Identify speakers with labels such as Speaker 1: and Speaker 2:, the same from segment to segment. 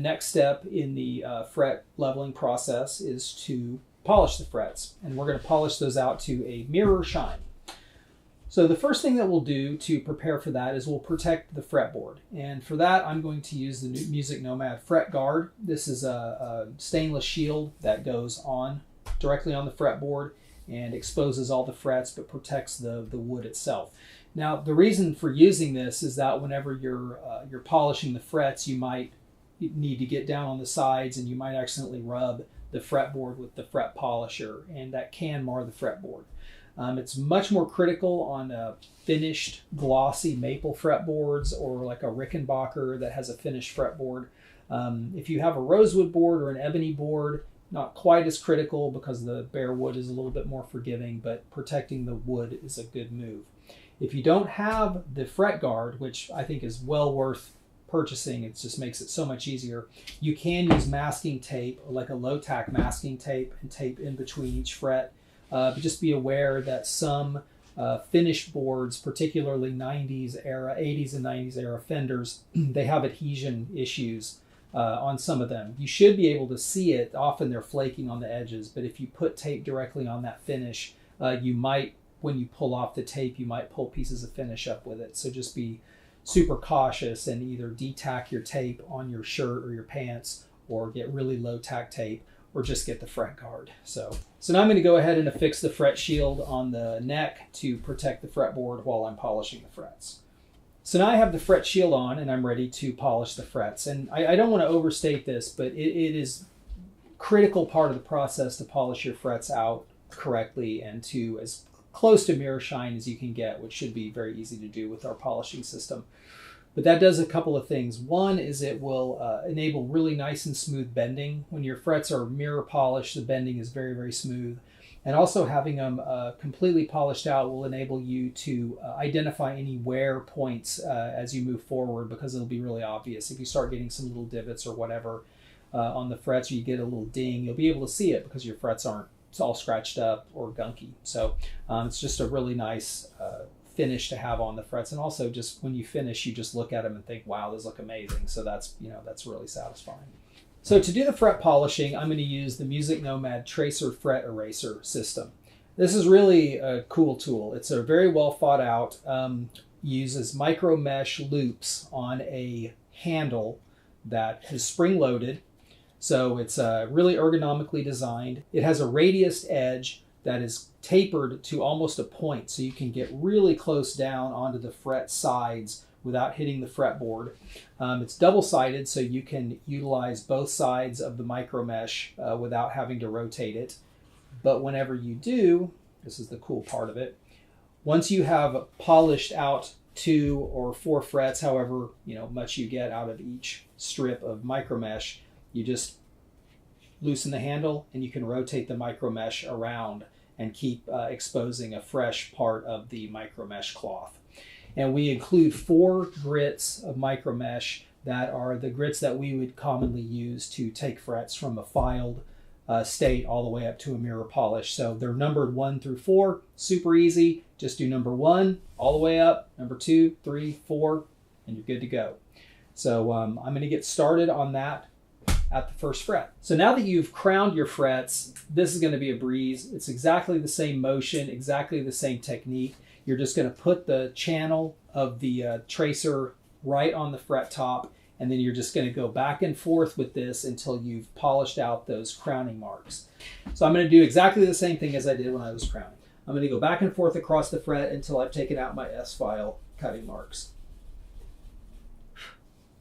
Speaker 1: The next step in the fret leveling process is to polish the frets, and we're going to polish those out to a mirror shine. So the first thing that we'll do to prepare for that is we'll protect the fretboard. And for that, I'm going to use the new MusicNomad Fret Guard. This is a stainless shield that goes on directly on the fretboard and exposes all the frets but protects the wood itself. Now, the reason for using this is that whenever you're polishing the frets, you might need to get down on the sides and you might accidentally rub the fretboard with the fret polisher, and that can mar the fretboard. It's much more critical on finished glossy maple fretboards or like a Rickenbacker that has a finished fretboard. If you have a rosewood board or an ebony board, not quite as critical because the bare wood is a little bit more forgiving, but protecting the wood is a good move. If you don't have the fret guard, which I think is well worth purchasing, it just makes it so much easier, you can use masking tape, like a low tack masking tape, and tape in between each fret. But just be aware that some finished boards, particularly 90s era, 80s and 90s era Fenders, they have adhesion issues on some of them. You should be able to see it. Often they're flaking on the edges, but if you put tape directly on that finish, you might, when you pull off the tape, you might pull pieces of finish up with it. So just be super cautious and either de-tack your tape on your shirt or your pants, or get really low tack tape, or just get the fret guard. So now I'm going to go ahead and affix the fret shield on the neck to protect the fretboard while I'm polishing the frets. So now I have the fret shield on and I'm ready to polish the frets. And I don't want to overstate this, but it is a critical part of the process to polish your frets out correctly and to as close to mirror shine as you can get, which should be very easy to do with our polishing system. But that does a couple of things. One is it will enable really nice and smooth bending. When your frets are mirror polished, the bending is very, very smooth. And also having them completely polished out will enable you to identify any wear points as you move forward, because it'll be really obvious. If you start getting some little divots or whatever on the frets, or you get a little ding, you'll be able to see it because your frets aren't all scratched up or gunky. So it's just a really nice finish to have on the frets. And also just when you finish, you just look at them and think, wow, those look amazing. So that's really satisfying. So to do the fret polishing, I'm going to use the MusicNomad Tracer Fret Eraser system. This is really a cool tool. It's a very well thought out, uses micro-mesh loops on a handle that is spring-loaded. So it's really ergonomically designed. It has a radiused edge that is tapered to almost a point, so you can get really close down onto the fret sides without hitting the fretboard. It's double-sided, so you can utilize both sides of the micro mesh without having to rotate it. But whenever you do, this is the cool part of it, once you have polished out 2 or 4 frets, however much you get out of each strip of micro mesh, you just loosen the handle and you can rotate the micro mesh around and keep exposing a fresh part of the micro mesh cloth. And we include 4 grits of micro mesh that are the grits that we would commonly use to take frets from a filed state all the way up to a mirror polish. So they're numbered 1 through 4, super easy. Just do number 1 all the way up, number 2, 3, 4, and you're good to go. So I'm going to get started on that at the first fret. So now that you've crowned your frets, this is going to be a breeze. It's exactly the same motion, exactly the same technique. You're just going to put the channel of the tracer right on the fret top, and then you're just going to go back and forth with this until you've polished out those crowning marks. So I'm going to do exactly the same thing as I did when I was crowning. I'm going to go back and forth across the fret until I've taken out my S-file cutting marks.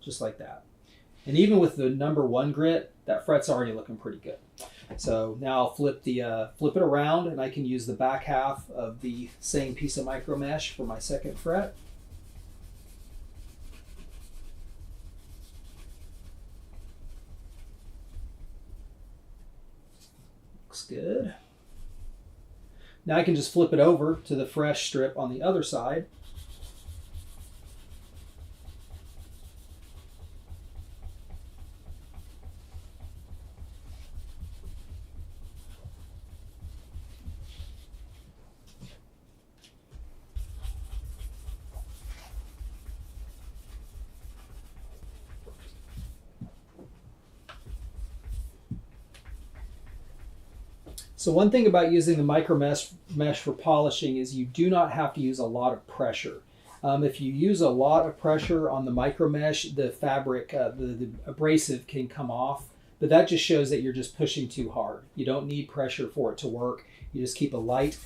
Speaker 1: Just like that. And even with the number 1 grit, that fret's already looking pretty good. So now I'll flip it around, and I can use the back half of the same piece of micro mesh for my 2nd fret. Looks good. Now I can just flip it over to the fresh strip on the other side. So one thing about using the micro-mesh for polishing is you do not have to use a lot of pressure. If you use a lot of pressure on the micro-mesh, the fabric, the abrasive can come off, but that just shows that you're just pushing too hard. You don't need pressure for it to work. You just keep a light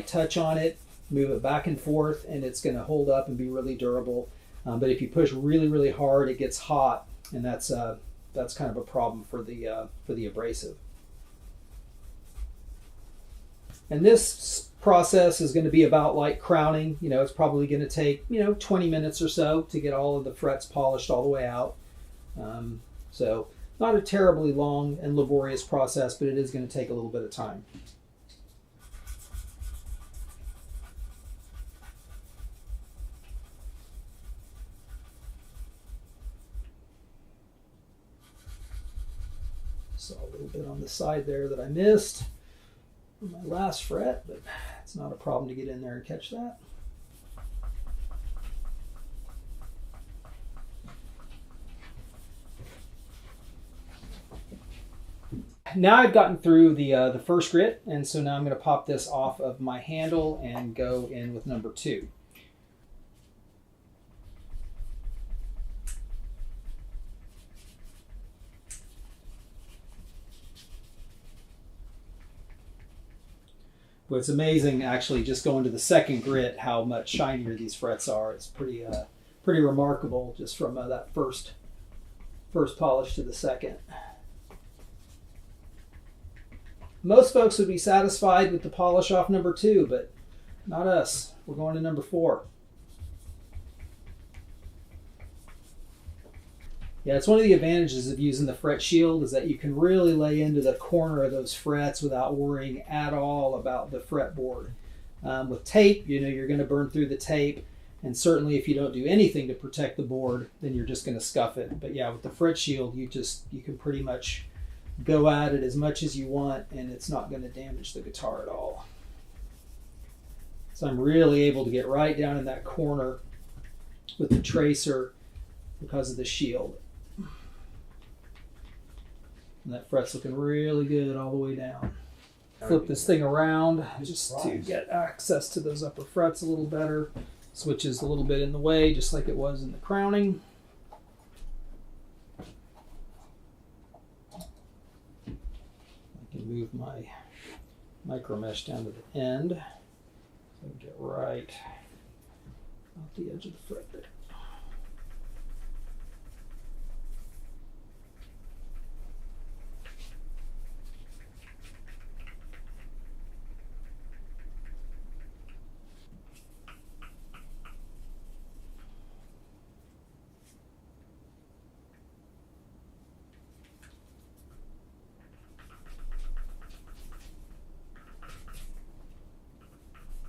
Speaker 1: touch on it, move it back and forth, and it's going to hold up and be really durable. But if you push really, really hard, it gets hot, and that's kind of a problem for the abrasive. And this process is going to be about like crowning. You know, it's probably going to take 20 minutes or so to get all of the frets polished all the way out. So not a terribly long and laborious process, but it is going to take a little bit of time. Saw a little bit on the side there that I missed on my last fret, but it's not a problem to get in there and catch that. Now I've gotten through the first grit, and so now I'm going to pop this off of my handle and go in with number 2. But it's amazing, actually, just going to the second grit, how much shinier these frets are. It's pretty remarkable just from that first polish to the second. Most folks would be satisfied with the polish off number 2, but not us. We're going to number 4. Yeah, it's one of the advantages of using the fret shield is that you can really lay into the corner of those frets without worrying at all about the fretboard. With tape, you're going to burn through the tape, and certainly if you don't do anything to protect the board, then you're just going to scuff it. But yeah, with the fret shield, you can pretty much go at it as much as you want, and it's not going to damage the guitar at all. So I'm really able to get right down in that corner with the tracer because of the shield. And that fret's looking really good all the way down. Flip this thing around just to get access to those upper frets a little better. Switch is a little bit in the way, just like it was in the crowning. I can move my micro-mesh down to the end so I can get right off the edge of the fret there.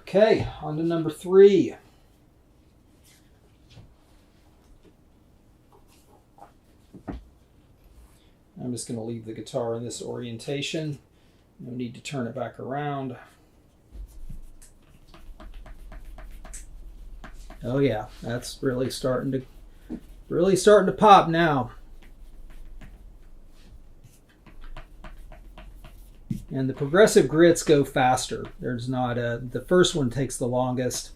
Speaker 1: Okay, on to number 3. I'm just going to leave the guitar in this orientation. No need to turn it back around. Oh yeah, that's really starting to pop now. And the progressive grits go faster. There's not the first one takes the longest,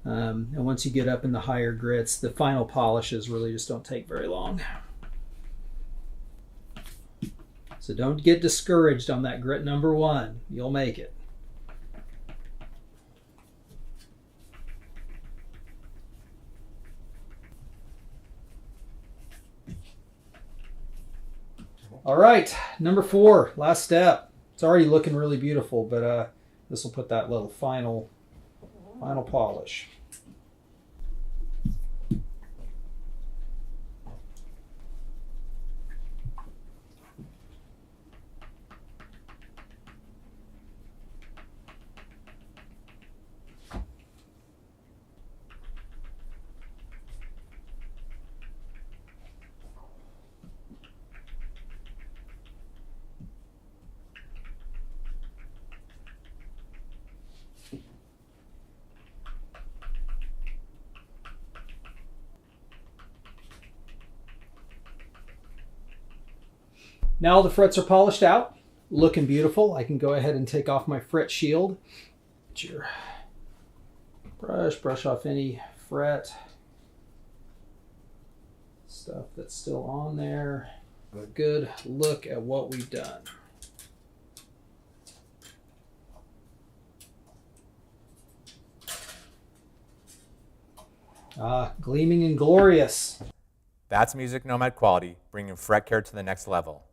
Speaker 1: and once you get up in the higher grits, the final polishes really just don't take very long. So don't get discouraged on that grit number 1. You'll make it. All right, number 4, last step. It's already looking really beautiful, but this will put that little final polish. Now all the frets are polished out. looking beautiful. I can go ahead and take off my fret shield. Get your brush off any fret stuff that's still on there. Have a good look at what we've done. Gleaming and glorious.
Speaker 2: That's Music Nomad quality, bringing fret care to the next level.